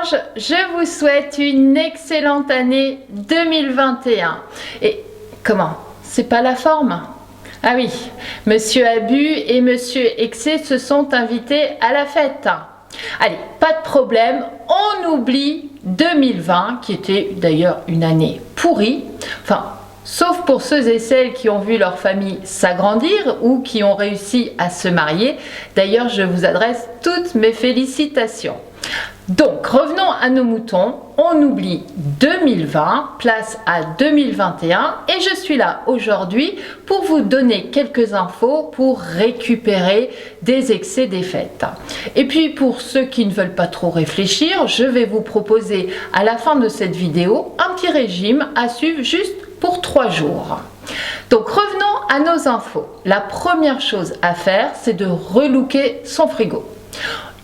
anges, je vous souhaite une excellente année 2021. Et comment? C'est pas la forme? Ah oui, Monsieur Abu et Monsieur Excès se sont invités à la fête. Allez, pas de problème, on oublie 2020, qui était d'ailleurs une année pourrie. Enfin, sauf pour ceux et celles qui ont vu leur famille s'agrandir ou qui ont réussi à se marier. D'ailleurs, je vous adresse toutes mes félicitations. Donc, revenons à nos moutons. On oublie 2020, place à 2021 et je suis là aujourd'hui pour vous donner quelques infos pour récupérer des excès des fêtes. Et puis, pour ceux qui ne veulent pas trop réfléchir, je vais vous proposer à la fin de cette vidéo un petit régime à suivre juste pour 3 jours. Donc revenons à nos infos. La première chose à faire, c'est de relooker son frigo.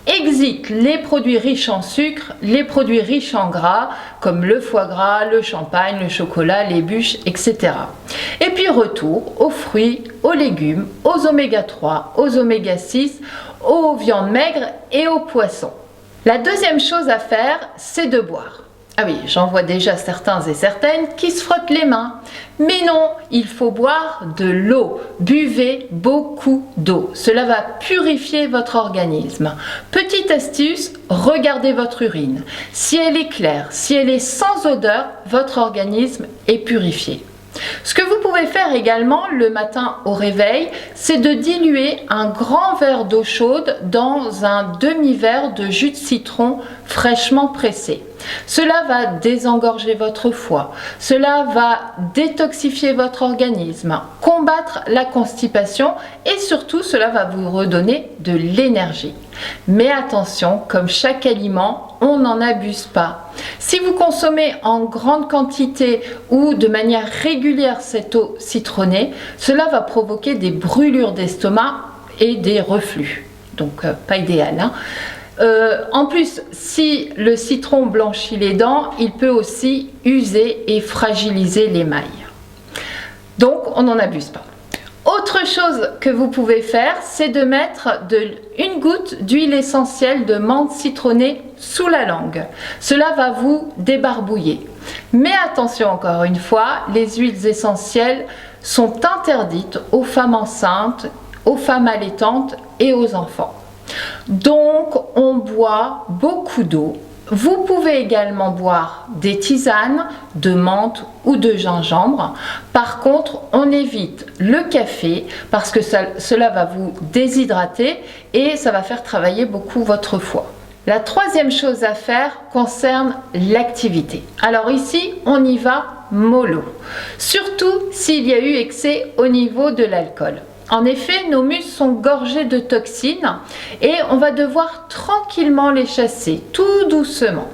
Exit les produits riches en sucre, les produits riches en gras, comme le foie gras, le champagne, le chocolat, les bûches, etc. Et puis retour aux fruits, aux légumes, aux oméga 3, aux oméga 6, aux viandes maigres et aux poissons. La deuxième chose à faire, c'est de boire. Ah oui, j'en vois déjà certains et certaines qui se frottent les mains. Mais non, il faut boire de l'eau. Buvez beaucoup d'eau. Cela va purifier votre organisme. Petite astuce, regardez votre urine. Si elle est claire, si elle est sans odeur, votre organisme est purifié. Ce que vous pouvez faire également le matin au réveil, c'est de diluer un grand verre d'eau chaude dans un demi-verre de jus de citron fraîchement pressé. Cela va désengorger votre foie, cela va détoxifier votre organisme, combattre la constipation et surtout cela va vous redonner de l'énergie. Mais attention, comme chaque aliment, on n'en abuse pas. Si vous consommez en grande quantité ou de manière régulière cette eau citronnée, cela va provoquer des brûlures d'estomac et des reflux. Donc pas idéal, hein. En plus, si le citron blanchit les dents, il peut aussi user et fragiliser l'émail. Donc, on n'en abuse pas. Autre chose que vous pouvez faire, c'est de mettre une goutte d'huile essentielle de menthe citronnée sous la langue. Cela va vous débarbouiller. Mais attention encore une fois, les huiles essentielles sont interdites aux femmes enceintes, aux femmes allaitantes et aux enfants. Donc, on boit beaucoup d'eau. Vous pouvez également boire des tisanes de menthe ou de gingembre. Par contre, on évite le café parce que cela va vous déshydrater et ça va faire travailler beaucoup votre foie. La troisième chose à faire concerne l'activité. Alors ici, on y va mollo, surtout s'il y a eu excès au niveau de l'alcool. En effet, nos muscles sont gorgés de toxines et on va devoir tranquillement les chasser, tout doucement.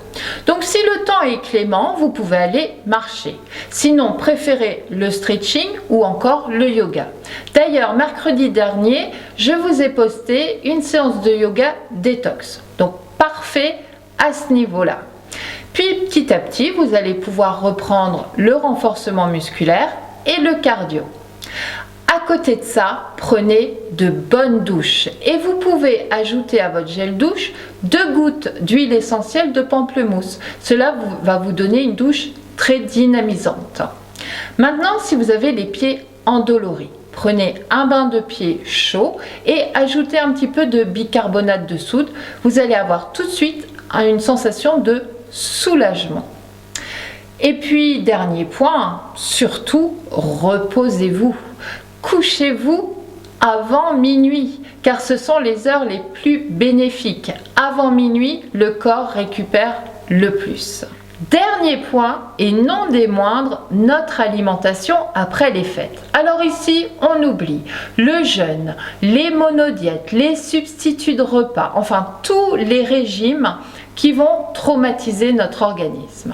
Donc si le temps est clément, vous pouvez aller marcher. Sinon, préférez le stretching ou encore le yoga. D'ailleurs, mercredi dernier, je vous ai posté une séance de yoga détox. Donc parfait à ce niveau-là. Puis petit à petit, vous allez pouvoir reprendre le renforcement musculaire et le cardio. À côté de ça, prenez de bonnes douches et vous pouvez ajouter à votre gel douche 2 gouttes d'huile essentielle de pamplemousse. Cela va vous donner une douche très dynamisante. Maintenant, si vous avez les pieds endoloris, prenez un bain de pied chaud et ajoutez un petit peu de bicarbonate de soude. Vous allez avoir tout de suite une sensation de soulagement. Et puis, dernier point, surtout, reposez-vous. Couchez-vous avant minuit, car ce sont les heures les plus bénéfiques. Avant minuit, le corps récupère le plus. Dernier point, et non des moindres, notre alimentation après les fêtes. Alors ici, on oublie le jeûne, les monodiètes, les substituts de repas, enfin tous les régimes qui vont traumatiser notre organisme.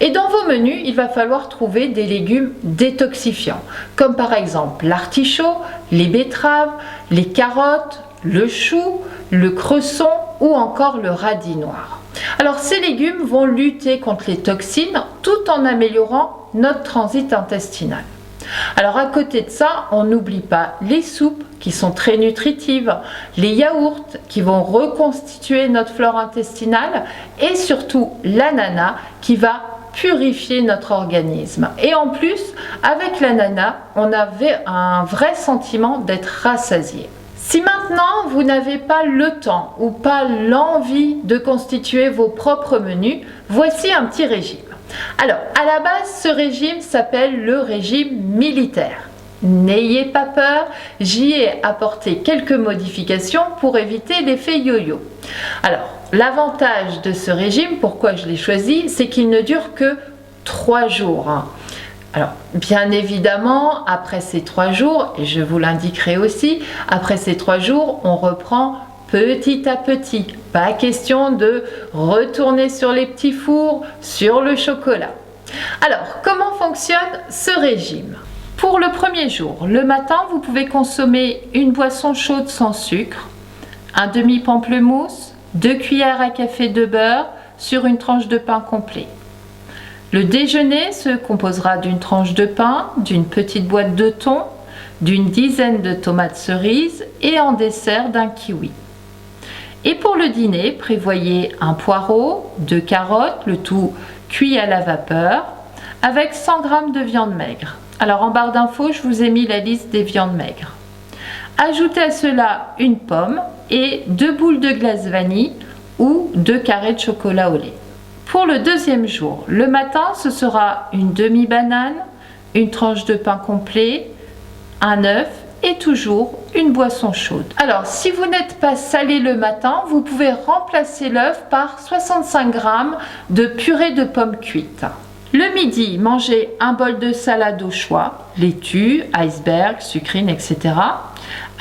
Et dans vos menus, il va falloir trouver des légumes détoxifiants, comme par exemple l'artichaut, les betteraves, les carottes, le chou, le cresson ou encore le radis noir. Alors ces légumes vont lutter contre les toxines tout en améliorant notre transit intestinal. Alors à côté de ça, on n'oublie pas les soupes qui sont très nutritives, les yaourts qui vont reconstituer notre flore intestinale et surtout l'ananas qui va purifier notre organisme. Et en plus, avec l'ananas, on avait un vrai sentiment d'être rassasié. Si maintenant vous n'avez pas le temps ou pas l'envie de constituer vos propres menus, voici un petit régime. Alors, à la base, ce régime s'appelle le régime militaire. N'ayez pas peur, j'y ai apporté quelques modifications pour éviter l'effet yo-yo. Alors, l'avantage de ce régime, pourquoi je l'ai choisi, c'est qu'il ne dure que 3 jours. Alors, bien évidemment, après ces 3 jours, et je vous l'indiquerai aussi, après ces 3 jours, on reprend petit à petit. Pas question de retourner sur les petits fours, sur le chocolat. Alors, comment fonctionne ce régime? Pour le premier jour, le matin, vous pouvez consommer une boisson chaude sans sucre, un demi-pamplemousse, 2 cuillères à café de beurre sur une tranche de pain complet. Le déjeuner se composera d'une tranche de pain, d'une petite boîte de thon, d'une dizaine de tomates cerises et en dessert d'un kiwi. Et pour le dîner, prévoyez un poireau, 2 carottes, le tout cuit à la vapeur, avec 100 g de viande maigre. Alors en barre d'infos, je vous ai mis la liste des viandes maigres. Ajoutez à cela une pomme et 2 boules de glace vanille ou 2 carrés de chocolat au lait. Pour le deuxième jour, le matin, ce sera une demi-banane, une tranche de pain complet, un œuf et toujours une boisson chaude. Alors, si vous n'êtes pas salé le matin, vous pouvez remplacer l'œuf par 65 g de purée de pommes cuites. Le midi, mangez un bol de salade au choix, laitue, iceberg, sucrine, etc.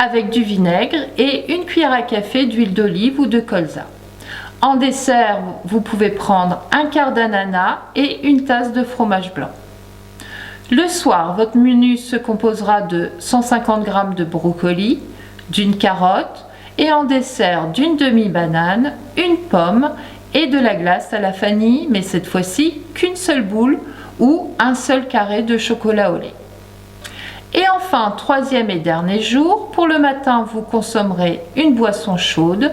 avec du vinaigre et une cuillère à café d'huile d'olive ou de colza. En dessert, vous pouvez prendre un quart d'ananas et une tasse de fromage blanc. Le soir, votre menu se composera de 150 g de brocoli, d'une carotte et en dessert d'une demi-banane, une pomme et de la glace à la vanille, mais cette fois-ci qu'une seule boule ou un seul carré de chocolat au lait. Et enfin, troisième et dernier jour, pour le matin, vous consommerez une boisson chaude,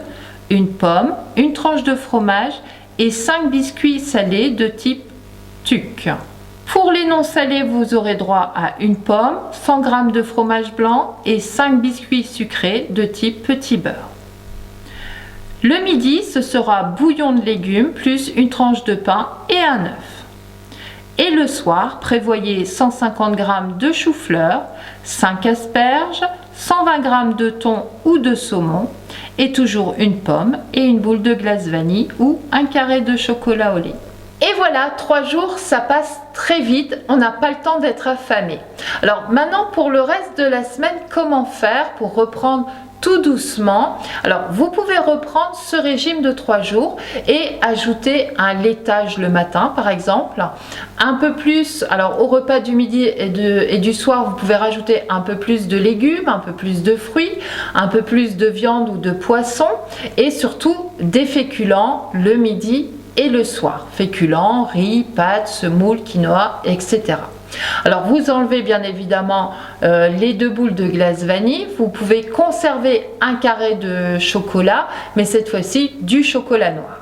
une pomme, une tranche de fromage et 5 biscuits salés de type TUC. Pour les non salés, vous aurez droit à une pomme, 100 g de fromage blanc et 5 biscuits sucrés de type petit beurre. Le midi, ce sera bouillon de légumes plus une tranche de pain et un œuf. Et le soir, prévoyez 150 g de chou-fleur, 5 asperges, 120 g de thon ou de saumon et toujours une pomme et une boule de glace vanille ou un carré de chocolat au lait. Et voilà, 3 jours, ça passe très vite, on n'a pas le temps d'être affamé. Alors maintenant, pour le reste de la semaine, comment faire pour reprendre tout doucement? Alors, vous pouvez reprendre ce régime de 3 jours et ajouter un laitage le matin, par exemple. Un peu plus, alors au repas du midi et du soir, vous pouvez rajouter un peu plus de légumes, un peu plus de fruits, un peu plus de viande ou de poisson et surtout des féculents le midi et le soir. Féculents, riz, pâtes, semoule, quinoa, etc. Alors vous enlevez bien évidemment les 2 boules de glace vanille. Vous pouvez conserver un carré de chocolat, mais cette fois-ci du chocolat noir.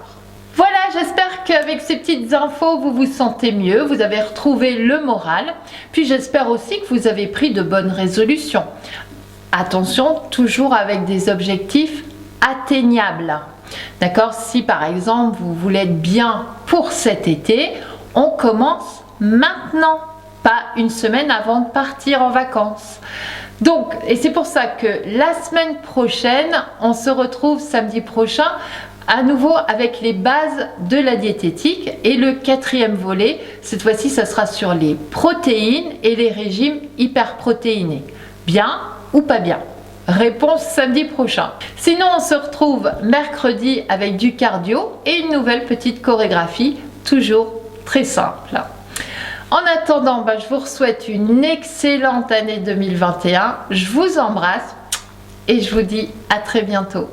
Voilà, j'espère qu'avec ces petites infos, vous vous sentez mieux, vous avez retrouvé le moral. Puis j'espère aussi que vous avez pris de bonnes résolutions. Attention, toujours avec des objectifs atteignables. D'accord? Si par exemple vous voulez être bien pour cet été, on commence maintenant, pas une semaine avant de partir en vacances. Donc, et c'est pour ça que la semaine prochaine, on se retrouve samedi prochain à nouveau avec les bases de la diététique et le 4e volet. Cette fois-ci, ça sera sur les protéines et les régimes hyperprotéinés. Bien ou pas bien? Réponse samedi prochain. Sinon, on se retrouve mercredi avec du cardio et une nouvelle petite chorégraphie, toujours très simple. En attendant, je vous souhaite une excellente année 2021. Je vous embrasse et je vous dis à très bientôt.